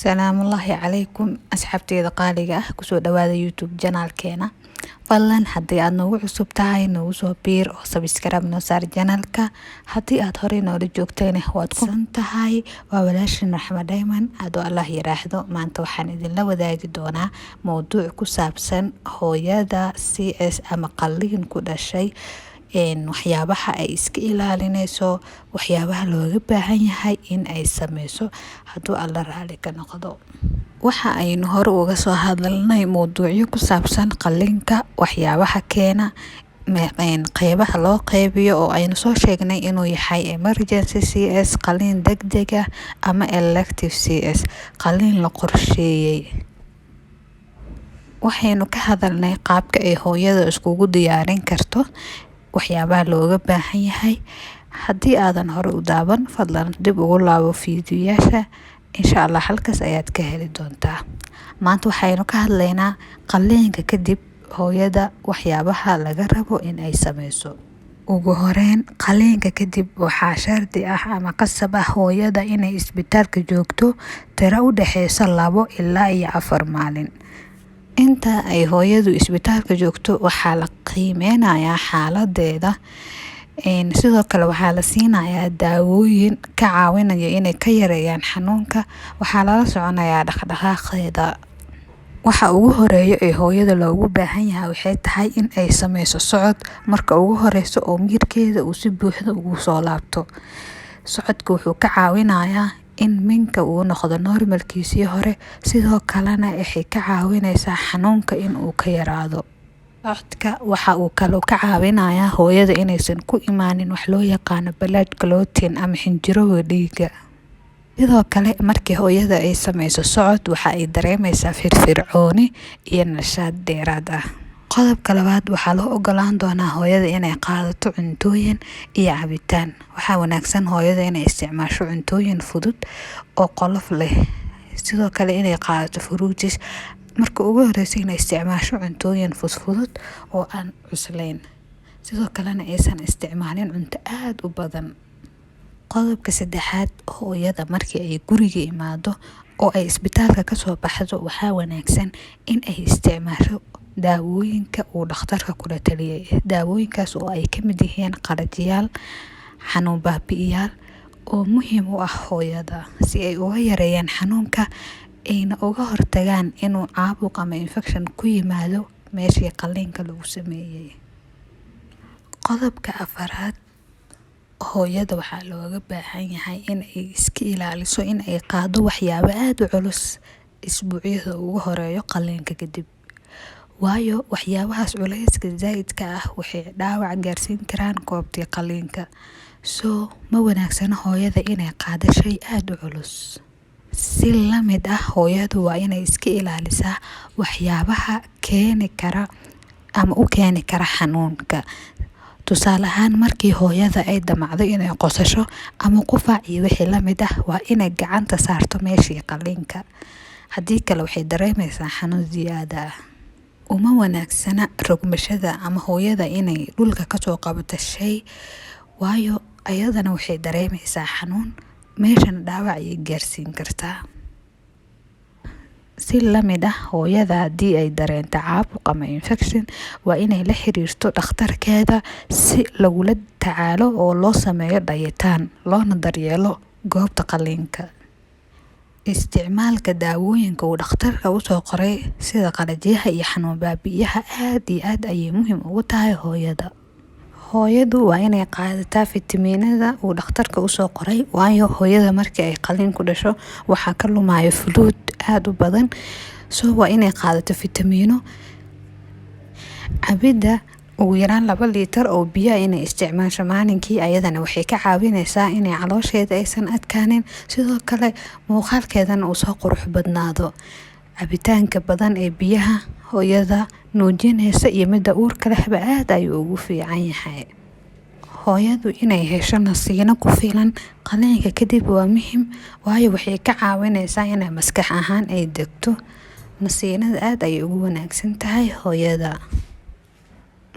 salaamu Allaahi calaykum asxaabteyda qaaliga ah kusoo dhawaada YouTube channelkeena. Fadlan haddii aad noogu cusub tahay noogu soo biir oo subscribe noo saar channelka. Haddii aad horey noola joogtayna waad ku tahay. Waa walaashin Raxma Diamond. Adoo Allah yiraahdo maanta waxaan idinla wadaagi doonaa mowduuc ku saabsan hooyada CS ama qalliin ku dhashay. Waxyaabaha ay iska ilaalinayso, waxyaabaha looga baahan yahay in ay sameyso hadduu alla raali ka noqdo. Waxa aynu hore uga soo hadalnay mowduucyo ku saabsan qalliinka, waxyaabaha keena, qeybaha loo qeybiyo oo aynu soo sheegnay inuu yahay emergency CS, qalliin degdeg ah ama elective CS, qalliin la qorsheeyay. Waxaynu ka hadalnay qaabka ay hooyada iskugu diyaarin karto, waxyaabaha looga baahan yahay. Haddii aadan hore u daawan, fadlan dib ugu laabo fiidiyoyaasha. Insha Allah halkaas ayaad ka heli doontaa. Maanta waxaynu ka hadlaynaa qalliinka kadib hooyada waxyaabaha laga rabo in ay sameyso. Ugu horeyn, qalliinka kadib waxaa shardi ah ama qasab ah hooyada inay isbitaalka joogto tiro u dhaxaysa 2 ilaa 4 maalin. Inta ay hooyadu isbitaalka joogto waxaa la qiimeynayaa xaaladeeda. Sidoo kale waxaa la siinayaa daawooyin ka caawinaya inay ka yareeyaan xanuunka. Waxaa lala soconayaa dhaqdhaqaaqeeda. Waxa ugu horeeya ee hooyada loogu baahan yahay waxay tahay in ay sameyso socod marka ugu horeyso oo miirkeeda uu si buuxda ugu soo laabto. Socodku wuxuu ka caawinayaa in minka uu noqdo normalkiisii hore, sidoo kalena waxay ka caawinaysaa xanuunka in uu ka yaraado. Socodka waxa uu kaloo ka caawinayaa hooyada inaysan ku imaanin wax loo yaqaano blood clotting ama xinjirowga dhiigga. Sidoo kale markii hooyada ay sameyso socod waxa ay dareemaysaa firfircooni iyo nashaad dheeraad ah. Qodobka labaad waxaa loo ogolaan doonaa hooyada inay qaadato cuntooyin iyo cabitaan. Waxaa wanaagsan hooyada inay isticmaasho cuntooyin fudud oo qolof leh. Sidoo kale inay qaadato fruitis. Marka ugu horeysa inay isticmaasho cuntooyin fudud oo aan cuslayn. Sidoo kalena aysan isticmaalin cunto aad u badan. Qodobka saddexaad, hooyada markii ay guriga imaado oo ay isbitaalka ka soo baxdo waxaa wanaagsan in ay isticmaasho daawooyinka uu dhakhtarka kula taliyay. Daawooyinkaas oo ay ka mid yihiin qalajiyaal, xanuun baabi'iyaal oo muhiim u ah hooyada si ay uga yareeyaan xanuunka ayna uga hortagaan inuu caabuq ama infection ku yimaado meeshii qalliinka lagu sameeyay. Qodobka afaraad, hooyada waxaa looga baahan yahay in ay iska ilaaliso in ay qaado waxyaabo aad u culus isbuucyada ugu horeeyo qalliinka kadib. Waayo waxyaabahaas culayska zaidka ah waxay dhaawac gaarsiin karaan goobtii qalliinka. Ma wanaagsana hooyada inay qaado shay aad u culus. Si la mid ah, hooyadu waa inay iska ilaalisaa waxyaabaha keeni kara ama u keeni kara xanuunka. Tusaale ahaan markii hooyada ay damacdo inay qosasho ama qufac iyo wixii la mid ah waa inay gacanta saarto meeshii qalliinka. Haddii kale waxay dareemaysaa xanuun ziyaada ah. Uma wanaagsana rogmashada ama hooyada inay dhulka ka soo qabato shay, waayo ayadana waxay dareemaysaa xanuun, meeshana dhaawac ay gaarsiin kartaa. Si la mid ah, hooyada haddii ay dareento caabuq ama infection waa inay la xiriirto dhakhtarkeeda si lagula tacaalo oo loo sameeyo dhayitaan loona daryeelo goobta qalliinka. Isticmaalka daawooyinka uu dhakhtarka u soo qoray sida qalajiyaha iyo xanuun baabi'iyaha aad iyo aad ayay muhiim ugu tahay hooyada. Hooyadu waa inay qaadataa fitamiinada uu dhakhtarka u soo qoray, waayo hooyada markii ay qalliin ku dhasho waxaa ka lumayo fluid aad u badan. Waa inay qaadato fitamiino. Cabida ugu yaraan 2 litir oo biyo inay isticmaasho maalinkii ayadana waxay ka caawinaysaa inay caloosheeda aysan adkaanin. Sidoo kale muuqaalkeedana uu soo qurux badnaado. Cabitaanka badan ee biyaha hooyada nuujinaysa iyo midda uurka lehba aad ayuu ugu fiican yahay. Hooyadu inay hesho nasiino ku filan qalliinka kadib waa muhiim, waayo waxay ka caawinaysaa inay maskax ahaan ay degto. Nasiinada aad ayay ugu wanaagsan tahay hooyada.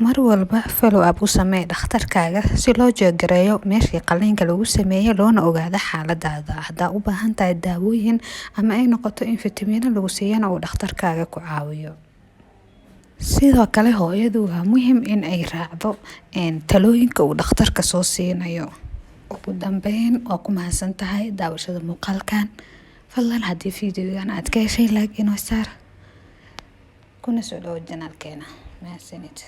mar walba follow up u samee dhakhtarkaaga si loo jeegareeyo meeshii qaliinka lagu sameeyay loona ogaado xaaladaada. Haddaa u baahan tahay daawooyin ama ay noqoto in fitamiino lagu siiyana uu dhakhtarkaaga ku caawiyo. sidoo kale hooyadu waa muhiim in ay raacdo talooyinka uu dhakhtarka soo siinayo. ugu dambeyn waa ku mahadsantahay daawashada muuqaalkan. fadlan haddii fiidiyogan aad ka heshay like inoo saar kuna soo dhawo janaalkeena. mahadsanid.